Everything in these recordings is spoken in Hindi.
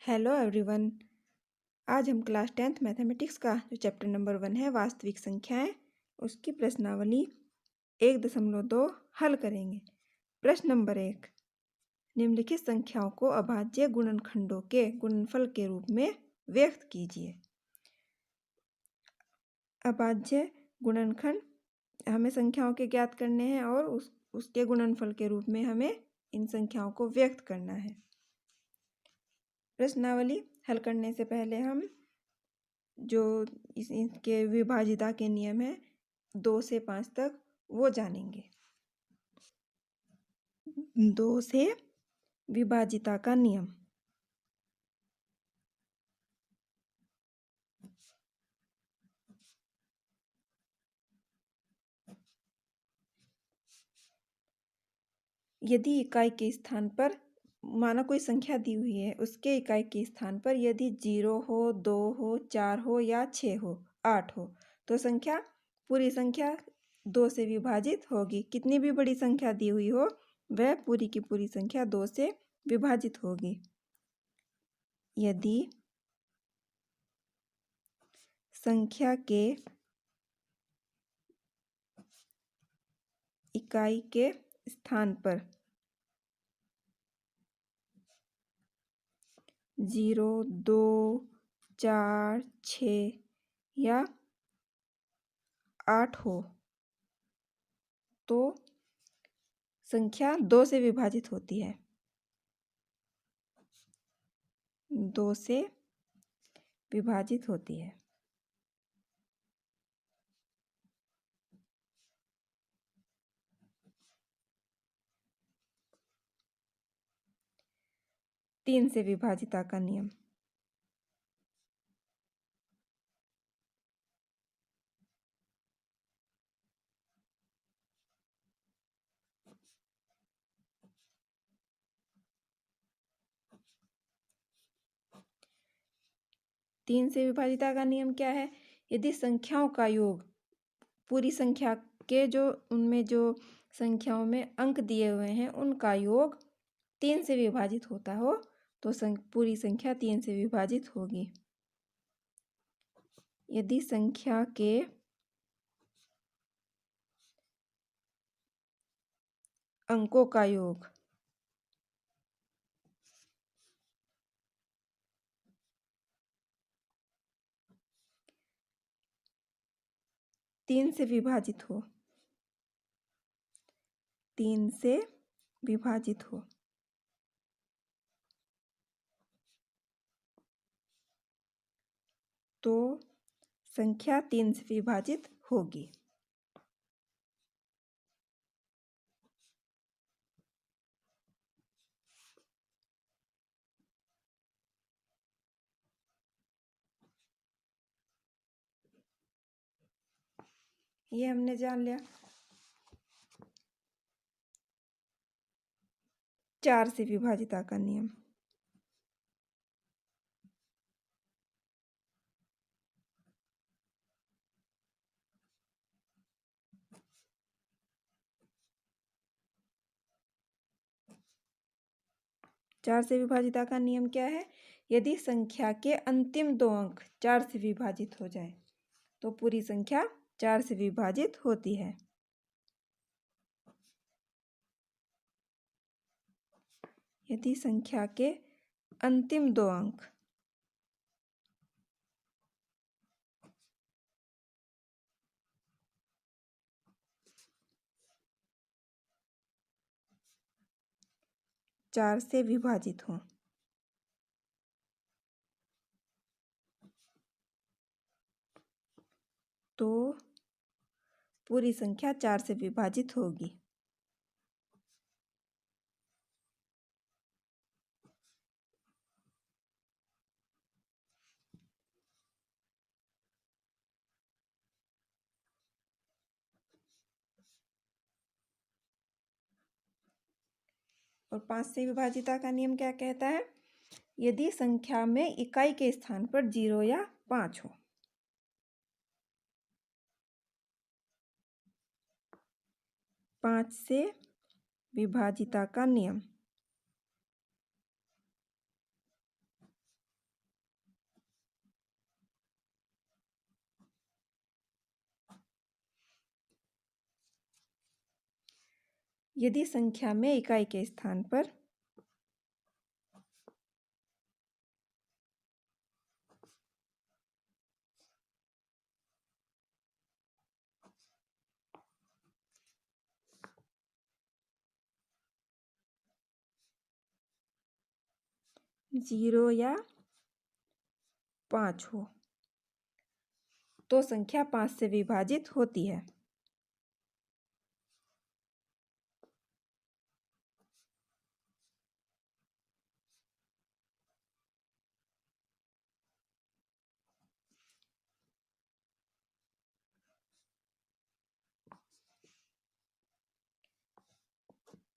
Hello everyone. आज हम क्लास 10th मैथमेटिक्स का जो चैप्टर नंबर 1 है वास्तविक संख्याएं उसकी प्रश्नावली 1.2 हल करेंगे। प्रश्न नंबर 1, निम्नलिखित संख्याओं को अभाज्य गुणनखंडों के गुणनफल के रूप में व्यक्त कीजिए। अभाज्य गुणनखंड हमें संख्याओं के ज्ञात करने हैं और उसके गुणनफल के रूप में हमें इन संख्याओं को व्यक्त करना है। प्रश्नावली हल करने से पहले हम जो इसके विभाजिता के नियम है 2 से 5 तक वो जानेंगे। 2 से विभाजिता का नियम। यदि इकाई के स्थान पर माना कोई संख्या दी हुई है, उसके इकाई के स्थान पर यदि 0 हो, 2 हो, 4 हो या 6 हो, 8 हो, तो संख्या पूरी संख्या 2 से विभाजित होगी। कितनी भी बड़ी संख्या दी हुई हो वह पूरी की पूरी संख्या 2 से विभाजित होगी। यदि संख्या के इकाई के स्थान पर 0, 2, 4, 6 या 8 हो तो संख्या 2 से विभाजित होती है। 2 से विभाजित होती है। तीन से विभाजिता का नियम। तीन से विभाजिता का नियम क्या है? यदि संख्याओं का योग पूरी संख्या के जो उनमें जो संख्याओं में अंक दिए हुए हैं उनका योग 3 से विभाजित होता हो तो पूरी संख्या 3 से विभाजित होगी। यदि संख्या के अंकों का योग 3 से विभाजित हो, 3 से विभाजित हो तो संख्या 3 से विभाजित होगी। ये हमने जान लिया। 4 से विभाजिता का नियम। चार से विभाजिता का नियम क्या है? यदि संख्या के अंतिम 2 अंक 4 से विभाजित हो जाए तो पूरी संख्या 4 से विभाजित होती है। यदि संख्या के अंतिम 2 अंक 4 से विभाजित हों तो पूरी संख्या 4 से विभाजित होगी। और 5 से विभाजिता का नियम क्या कहता है? यदि संख्या में इकाई के स्थान पर 0 या 5 हो। 5 से विभाजिता का नियम। यदि संख्या में इकाई के स्थान पर जीरो या 5 हो तो संख्या 5 से विभाजित होती है।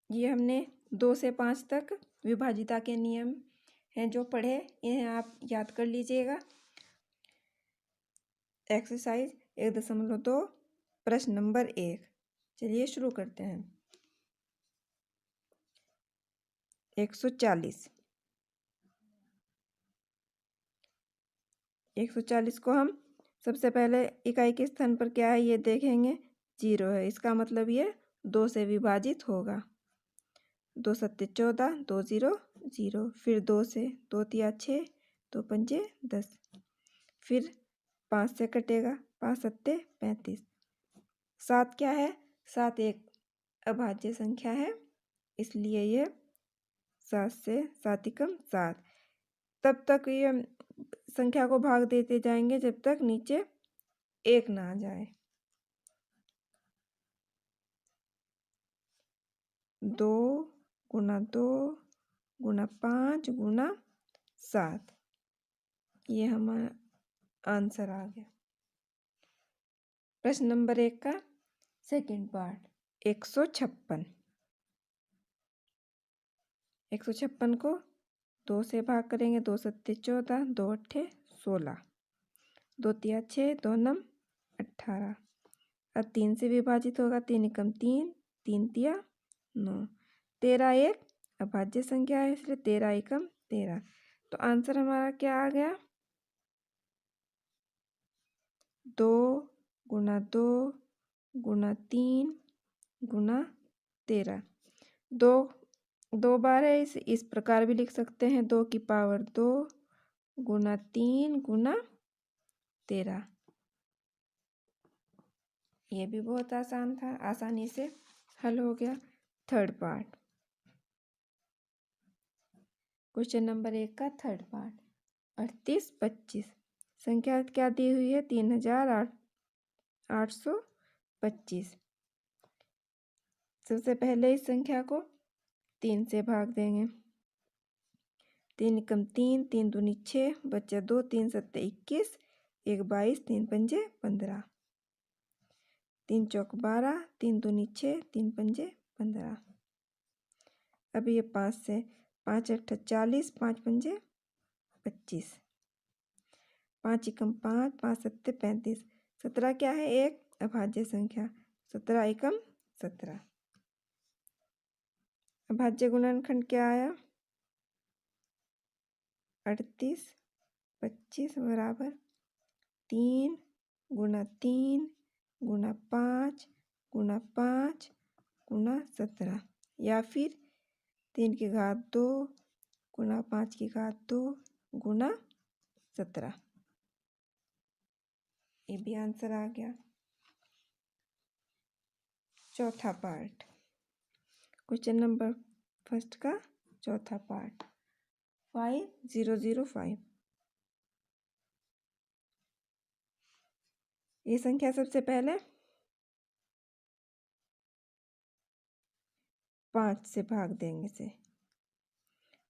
ये हमने 2 से 5 तक विभाजिता के नियम हैं जो पढ़े, इन्हें आप याद कर लीजिएगा। एक्सरसाइज 1.2 प्रश्न नंबर 1। चलिए शुरू करते हैं। 140 को हम सबसे पहले इकाई के स्थान पर क्या है ये देखेंगे। 0 है, इसका मतलब ये 2 से विभाजित होगा। 2 सत्ते 14, 2 0 0। फिर 2 से 2 तिया 6, 2 पंजे 10। फिर 5 से कटेगा, 5 सत्ते 35। 7 क्या है? 7 एक अभाज्य संख्या है, इसलिए ये 7 से 7 एकम 7। तब तक ये संख्या को भाग देते जाएंगे जब तक नीचे 1 ना आ जाए। 2 गुना 2 गुना 5 गुना 7, ये हमारा आंसर आ गया। प्रश्न नंबर 1 का सेकंड पार्ट। 156 को 2 से भाग करेंगे। 2 सत्ते 14, 2 अट्ठे 16, 2 तिया 6, 2 नम 18। अब 3 से विभाजित होगा। 3 एकम 3, 3 तिया 9। 13 एक अभाज्य संख्या है, इसलिए 13 एकम 13। तो आंसर हमारा क्या आ गया? 2 गुना 2 गुना 3 गुना 13। 2 बार है, इस प्रकार भी लिख सकते हैं। 2 की पावर 2 गुना 3 गुना 13। ये भी बहुत आसान था, आसानी से हल हो गया। थर्ड पार्ट, क्वेश्चन नंबर 1 का थर्ड पार्ट। 38 25 संख्या क्या दी हुई है? 3825। सबसे पहले इस संख्या को 3 से भाग देंगे। 3 एकम 3, 3 दूनी 6, बच्चा 2, 3 सत्ते 21, 1 22, 3 पंजे 15, 3 चौक 12, 3 दूनी 6, 3 पंजे 15। अब ये 5 से 5 अट्ठा 40, 5 पंजे 25, 5 एकम 5, 5 सत्ते 35। 17 क्या है? एक अभाज्य संख्या। 17 एकम 17। अभाज्य गुणनखंड क्या आया? 38 25 बराबर 3 गुना 3 गुना 5 गुना 5 गुना 17, या फिर 3 की घात 2 गुना 5 की घात 2 गुना 17। ये भी आंसर आ गया। चौथा पार्ट, क्वेश्चन नंबर फर्स्ट का चौथा पार्ट। 5005। ये संख्या सबसे पहले 5 से भाग देंगे इसे।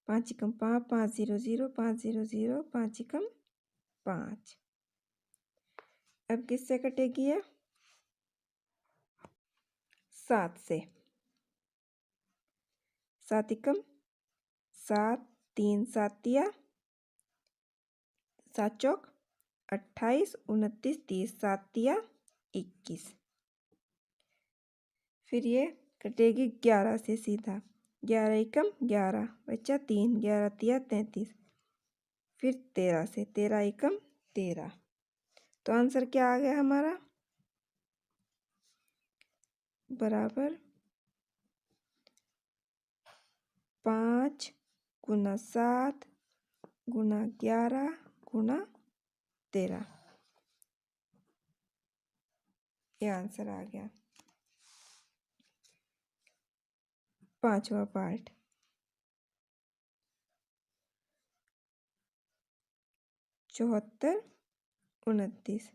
5 एकम 5, 5 0 0, 5 0 0, 5 एकम 5। अब किससे कटेगी है? 7 से। 7 एकम 7, 3 7 तिया 7 चौक 28, 29, 30, 7 तिया 21। फिर ये कटेगी 11 से सीधा। 11 एकम 11, बच्चा 3, 11 तिया 33। फिर 13 से, 13 एकम 13। तो आंसर क्या आ गया हमारा? बराबर 5 गुना 7 गुना 11 गुना 13। ये आंसर आ गया। 5वां पार्ट। 74 29।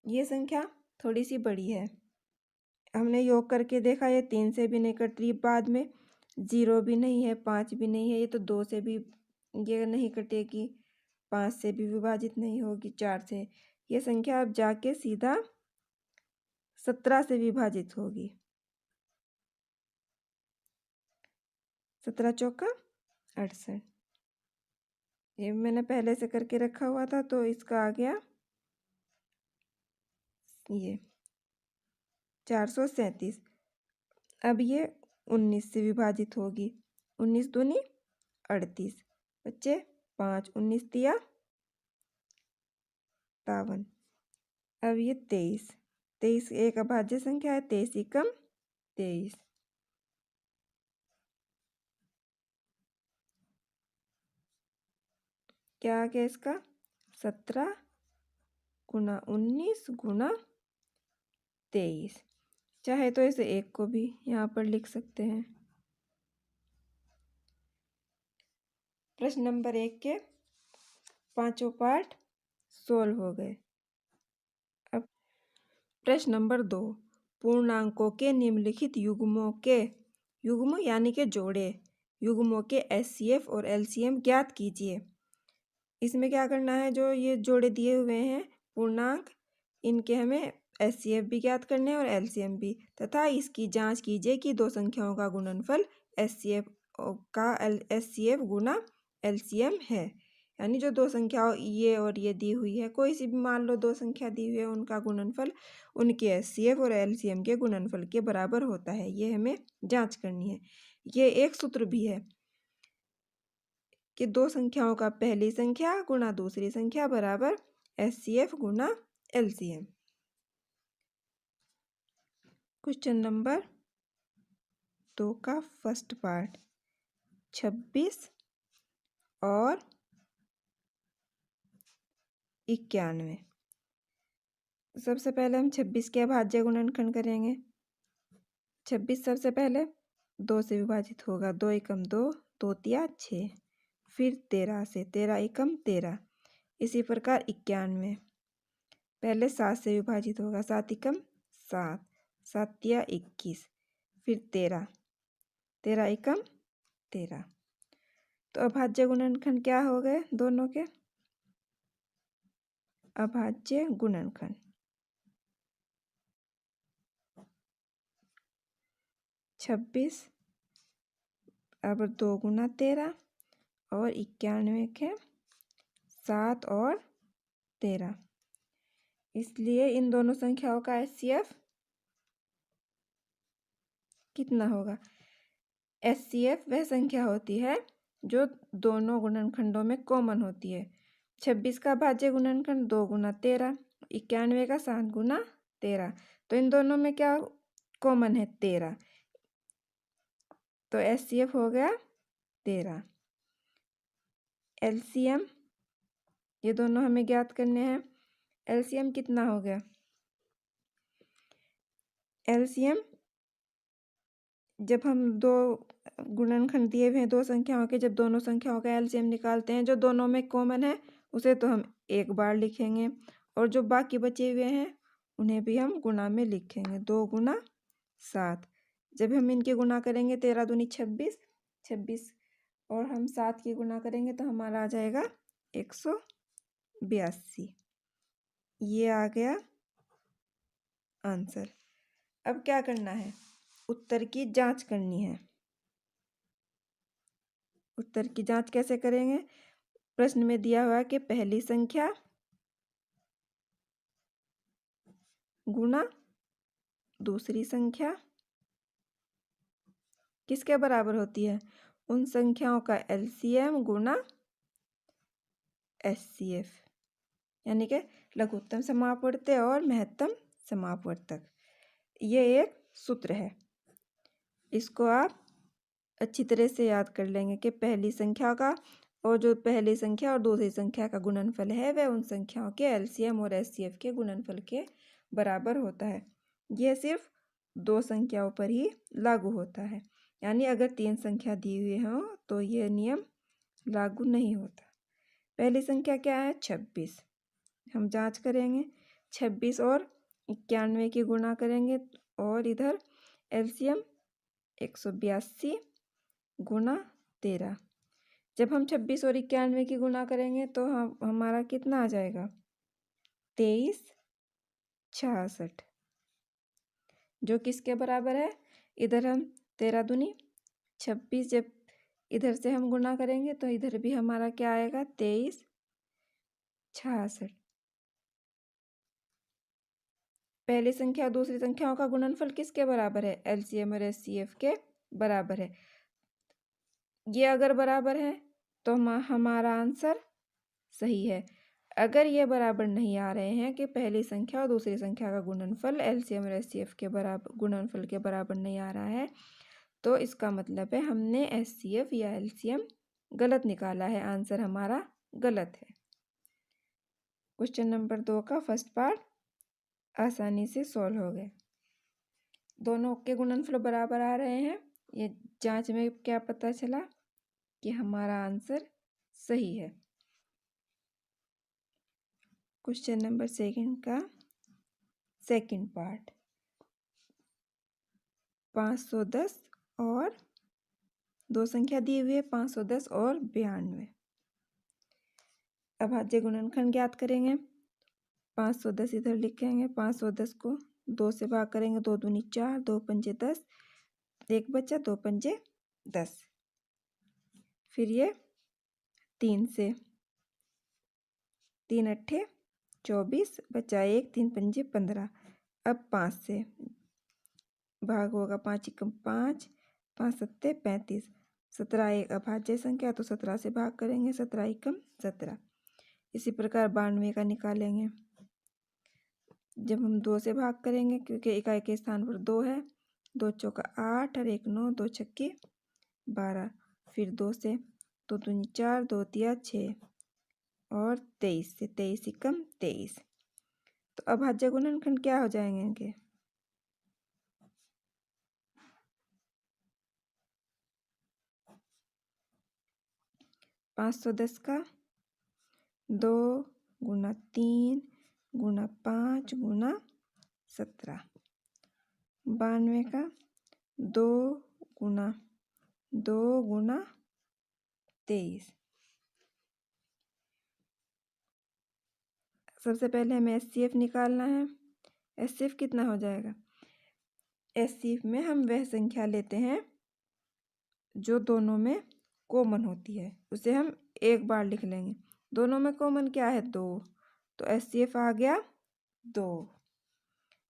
ये संख्या थोड़ी सी बड़ी है। हमने योग करके देखा, ये 3 से भी नहीं कट रही, बाद में 0 भी नहीं है, 5 भी नहीं है, ये तो 2 से भी ये नहीं कटेगी, 5 से भी विभाजित नहीं होगी, 4 से। ये संख्या अब जाके सीधा 17 से विभाजित होगी। 17 चौका 68। ये मैंने पहले से करके रखा हुआ था, तो इसका आ गया ये 437। अब ये 19 से विभाजित होगी। 19 दूनी 38, बच्चे 5, 19 दिया 53। अब ये 23। 23 एक अभाज्य संख्या है, 23 एकम 23। क्या आ गया इसका? 17 गुना 19 गुना 23। चाहे तो इसे 1 को भी यहाँ पर लिख सकते हैं। प्रश्न नंबर 1 के 5 पार्ट सोल्व हो गए। अब प्रश्न नंबर 2, पूर्णांकों के निम्नलिखित युग्मों के युग्म यानी के जोड़े युग्मों के एचसीएफ और एलसीएम ज्ञात कीजिए। इसमें क्या करना है, जो ये जोड़े दिए हुए हैं पूर्णांक, इनके हमें एचसीएफ भी ज्ञात करने हैं और एलसीएम भी, तथा इसकी जांच कीजिए कि दो संख्याओं का गुणनफल एचसीएफ गुना एलसीएम है। यानी जो दो संख्याओं ये और ये दी हुई है, कोई सी भी मान लो दो संख्या दी हुई है, उनका गुणनफल उनके एचसीएफ और एलसीएम के गुणनफल के बराबर होता है, ये हमें जांच करनी है। ये एक सूत्र भी है कि दो संख्याओं का पहली संख्या गुना दूसरी संख्या बराबर एचसीएफ गुना एलसीएम। क्वेश्चन नंबर 2 का फर्स्ट पार्ट 26 और 91। सबसे पहले हम 26 के अभाज्य गुणनखंड करेंगे। 26 सबसे पहले 2 से विभाजित होगा, 2 एकम 2, 2 तिया 6, फिर 13 से, 13 एकम 13। इसी प्रकार 91 पहले 7 से विभाजित होगा, 7 एकम 7, 7 तिया 21, फिर 13, 13 एकम 13। तो अभाज्य गुणनखंड क्या हो गए दोनों के? अभाज्य गुणनखंड 26 अब 2 गुना 13 और 91 के 7 और 13। इसलिए इन दोनों संख्याओं का एचसीएफ कितना होगा? एचसीएफ वह संख्या होती है जो दोनों गुणनखंडों में कॉमन होती है। 26 का भाज्य गुणनखंड 2 गुना 13, 91 का 7 गुना 13। तो इन दोनों में क्या कॉमन है? 13। तो एचसीएफ हो गया 13। एलसीएम ये दोनों हमें ज्ञात करने हैं। एलसीएम कितना हो गया? एलसीएम जब हम दो गुणनखंड दिए हुए हैं दो संख्याओं के, जब दोनों संख्याओं का एलसीएम निकालते हैं, जो दोनों में कॉमन है उसे तो हम एक बार लिखेंगे, और जो बाकी बचे हुए हैं उन्हें भी हम गुणा में लिखेंगे। 2 गुना 7, जब हम इनके गुणा करेंगे 13 दूनी 26, 26 और हम 7 की गुणा करेंगे तो हमारा आ जाएगा 182। ये आ गया आंसर। अब क्या करना है? उत्तर की जांच करनी है। उत्तर की जांच कैसे करेंगे? प्रश्न में दिया हुआ है कि पहली संख्या गुना दूसरी संख्या किसके बराबर होती है? उन संख्याओं का एलसीएम गुना एचसीएफ, यानी कि लघुत्तम समापवर्त्य और महत्तम समापवर्तक। ये एक सूत्र है, इसको आप अच्छी तरह से याद कर लेंगे कि पहली संख्या का और जो पहली संख्या और दूसरी संख्या का गुणनफल है वह उन संख्याओं के एलसीएम और एचसीएफ के गुणनफल के बराबर होता है। यह सिर्फ दो संख्याओं पर ही लागू होता है, यानी अगर तीन संख्या दी हुई हो तो यह नियम लागू नहीं होता। पहली संख्या क्या है? 26। हम जांच करेंगे, 26 और 91 की गुणा करेंगे और इधर एलसीएम 182 गुणा 13। जब हम 26 और 91 की गुणा करेंगे तो हमारा कितना आ जाएगा? 2366, जो किसके बराबर है? इधर हम 13 दूनी 26, जब इधर से हम गुणा करेंगे तो इधर भी हमारा क्या आएगा? 2366। पहली संख्या और दूसरी संख्याओं का गुणनफल किसके बराबर है? एलसीएम और एचसीएफ के बराबर है। ये अगर बराबर है तो हमारा आंसर सही है। अगर ये बराबर नहीं आ रहे हैं कि पहली संख्या और दूसरी संख्या का गुणनफल एलसीएम और एचसीएफ के बराबर गुणनफल के बराबर नहीं आ रहा है, तो इसका मतलब है हमने एचसीएफ या एलसीएम गलत निकाला है, आंसर हमारा गलत है। क्वेश्चन नंबर 2 का फर्स्ट पार्ट आसानी से सॉल्व हो गए। दोनों के गुणनफल बराबर आ रहे हैं। ये जांच में क्या पता चला कि हमारा आंसर सही है। क्वेश्चन नंबर 2 का सेकंड पार्ट 510 और दो संख्या दी हुई है 510 और 92। अभाज्य गुणनखंड ज्ञात करेंगे। 510 इधर लिखेंगे, 510 को 2 से भाग करेंगे, 2 दूनी 4, 2 पंजे 10, एक बचा, 2 पंजे 10। फिर ये 3 से, 3 अट्ठे 24, बचा 1, 3 पंजे 15। अब 5 से भाग होगा, 5 एकम 5, 5 सत्ते 35, 17 एक अभाज्य संख्या तो 17 से भाग करेंगे, 17 एकम 17। इसी प्रकार 92 का निकालेंगे। जब हम 2 से भाग करेंगे, क्योंकि इकाई के स्थान पर 2 है, 2 चौका 8 और 1 9, 2 छक्के 12। फिर 2 से, 2 दूनी 4, 2 तिया 6 और 23 से, 23 एकम 23। तो अभाज्य गुणनखंड क्या हो जाएंगे इनके? 510 का 2 गुना 3 गुना 5 गुना 17। 92 का 2 गुना 2 गुना 23। सबसे पहले हमें एचसीएफ निकालना है। एचसीएफ कितना हो जाएगा? एचसीएफ में हम वह संख्या लेते हैं जो दोनों में कॉमन होती है, उसे हम एक बार लिख लेंगे। दोनों में कॉमन क्या है? 2, तो एचसीएफ आ गया 2।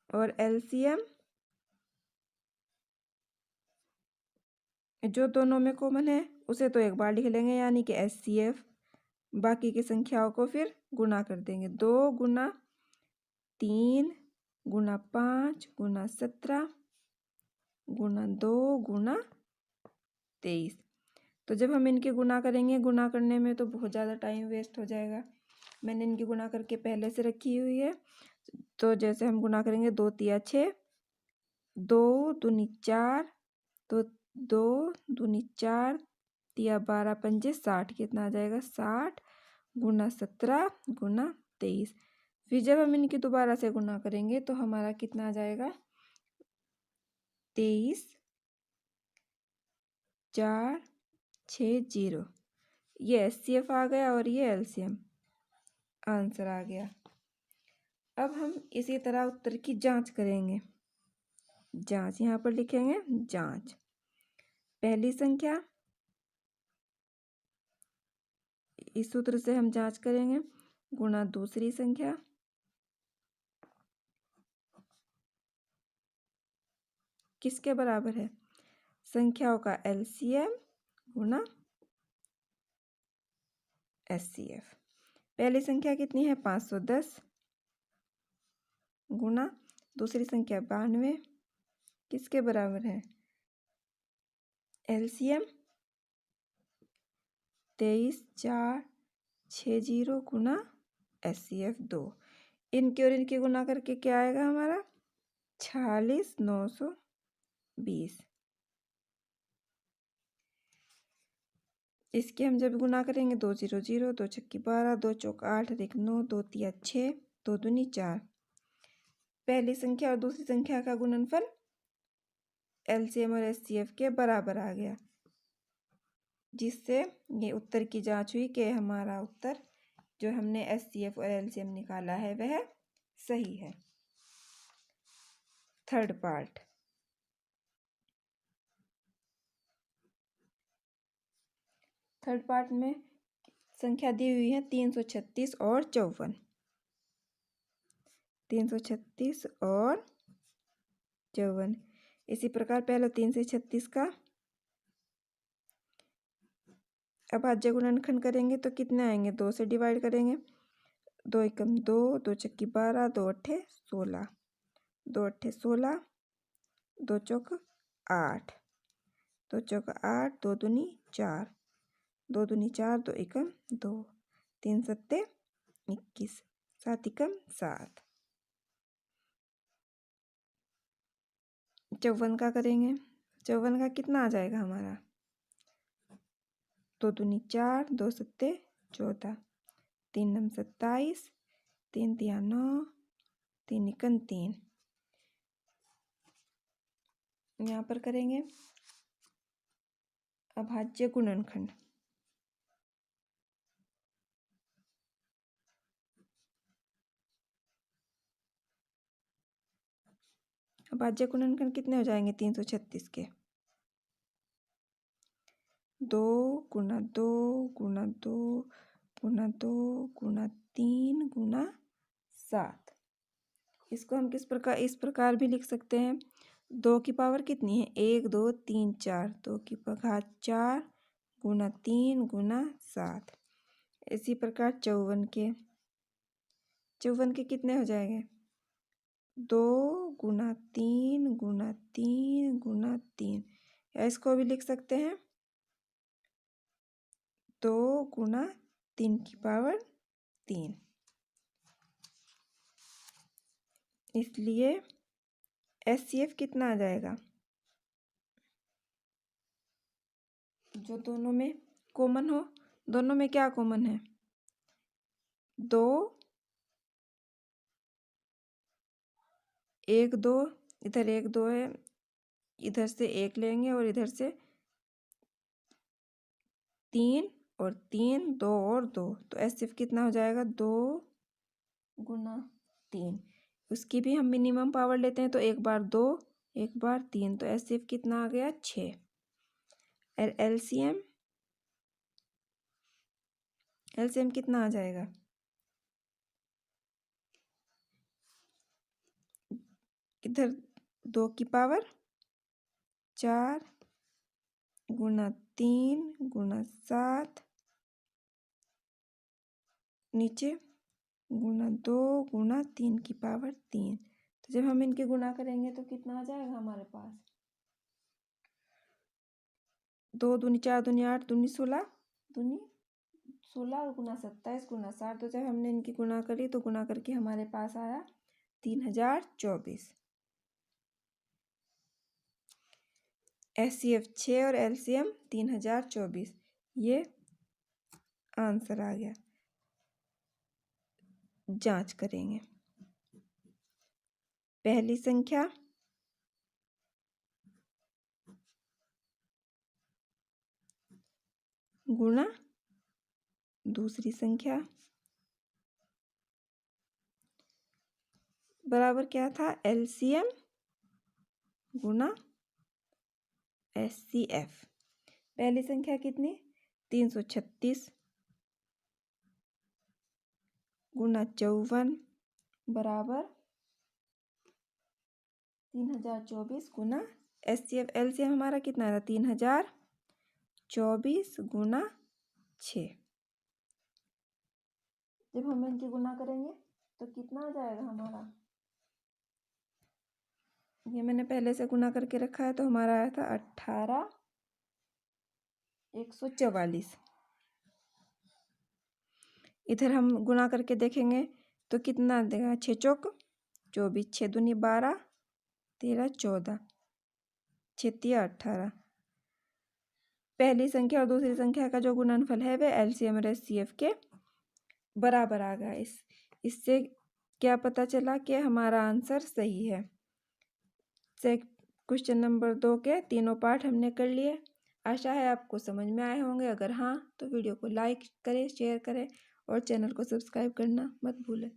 और एलसीएम जो दोनों में कॉमन है उसे तो एक बार लिख लेंगे, यानी कि एचसीएफ। बाकी की संख्याओं को फिर गुणा कर देंगे। 2 गुना 3 गुना 5 गुना 17 गुना 2 गुना 23। तो जब हम इनके गुणा करेंगे, गुणा करने में तो बहुत ज़्यादा टाइम वेस्ट हो जाएगा। मैंने इनकी गुणा करके पहले से रखी हुई है। तो जैसे हम गुणा करेंगे, 2 तिया 6, 2 दूनी 4, तो 2 दूनी 4 तिया 12 पंजे 60। कितना आ जाएगा? 60 गुना 17 गुना 23। फिर जब हम इनकी दोबारा से गुणा करेंगे तो हमारा कितना आ जाएगा? 23 4 6 0। ये एचसीएफ आ गया और ये एलसीएम, आंसर आ गया। अब हम इसी तरह उत्तर की जांच करेंगे। जांच यहाँ पर लिखेंगे, जांच। पहली संख्या, इस सूत्र से हम जांच करेंगे, गुणा दूसरी संख्या, किसके बराबर है? संख्याओं का एलसीएम गुणा एचसीएफ। पहली संख्या कितनी है? 510 गुणा दूसरी संख्या 92, किसके बराबर है? LCM 23,460 गुना SCF 2। इनके और इनके गुना करके क्या आएगा हमारा 46,920। इसके हम जब गुना करेंगे 2 0 0, 2 छक्की 12, 2 चौक 8, 1 9, 2 तिया 6, 2 दूनी 4। पहली संख्या और दूसरी संख्या का गुणनफल LCM और SCF के बराबर आ गया, जिससे ये उत्तर की जांच हुई कि हमारा उत्तर जो हमने SCF और LCM निकाला है वह सही है। थर्ड पार्ट, में संख्या दी हुई है 336 और 54। 336 और 54। इसी प्रकार पहले 3 से 36 का अभाज्य गुणनखंड करेंगे तो कितने आएंगे, 2 से डिवाइड करेंगे, 2 एकम 2, 2 छक्की 12, 2 अट्ठे 16, 2 अट्ठे 16, 2 चौक 8, 2 चौक 8, 2 दूनी 4, 2 दूनी 4, 2 एकम 2, 3 सत्ते 21, 7 एकम 7। 54 का करेंगे, 54 का कितना आ जाएगा हमारा, 2 दूनी 4, 2 सत्ते 14, 3 नम 27, 3 तिया 9, 3 एकम 3। यहाँ पर करेंगे अभाज्य गुणनखंड। अभाज्य गुणनखंड कितने हो जाएंगे 336 के, 2 गुना 2 गुना 2 गुना 2 गुना 3 गुना 7। इसको हम इस प्रकार भी लिख सकते हैं, 2 की पावर कितनी है, 1 2 3 4, 2 की घात 4 गुना 3 गुना 7। इसी प्रकार 54 के कितने हो जाएंगे, 2 गुना 3 गुना 3 गुना 3, या इसको भी लिख सकते हैं 2 गुना 3 की पावर 3। इसलिए SCF कितना आ जाएगा, जो दोनों में कॉमन हो, दोनों में क्या कॉमन है, 2 1 2, इधर 1 2 है, इधर से 1 लेंगे और इधर से 3 और 3, 2 और 2, तो SCF कितना हो जाएगा 2 गुना 3। उसकी भी हम मिनिमम पावर लेते हैं तो एक बार 2 एक बार 3, तो SCF कितना आ गया 6। और LCM कितना आ जाएगा, इधर 2 की पावर 4 गुना 3 गुना 7, नीचे गुना 2 गुना 3 की पावर 3। तो जब हम इनके गुना करेंगे तो कितना आ जाएगा हमारे पास, 2 दूनी 4 दूनी 8 दूनी 16 दूनी 16 और गुना 27 गुना 60। तो जब हमने इनकी गुना करी तो गुना करके हमारे पास आया 3024। SCF 6 और LCM 3024, ये आंसर आ गया। जांच करेंगे, पहली संख्या गुना दूसरी संख्या बराबर क्या था, LCM गुना SCF। पहली संख्या कितनी, 336 गुना 54 बराबर 3024 गुना SCF। LCM हमारा कितना था 3024 गुना 6। जब हम इनकी गुना करेंगे तो कितना आ जाएगा हमारा, ये मैंने पहले से गुना करके रखा है तो हमारा आया था 18 144। इधर हम गुणा करके देखेंगे तो कितना देगा, 6 चौक 24, 6 दूनी 12, 13 14, 6 तिया 18। पहली संख्या और दूसरी संख्या का जो गुणनफल है वह एलसीएम और एचसीएफ के बराबर आ गया। इससे क्या पता चला कि हमारा आंसर सही है। क्वेश्चन नंबर 2 के तीनों पार्ट हमने कर लिए। आशा है आपको समझ में आए होंगे। अगर हाँ तो वीडियो को लाइक करें, शेयर करें और चैनल को सब्सक्राइब करना मत भूलें।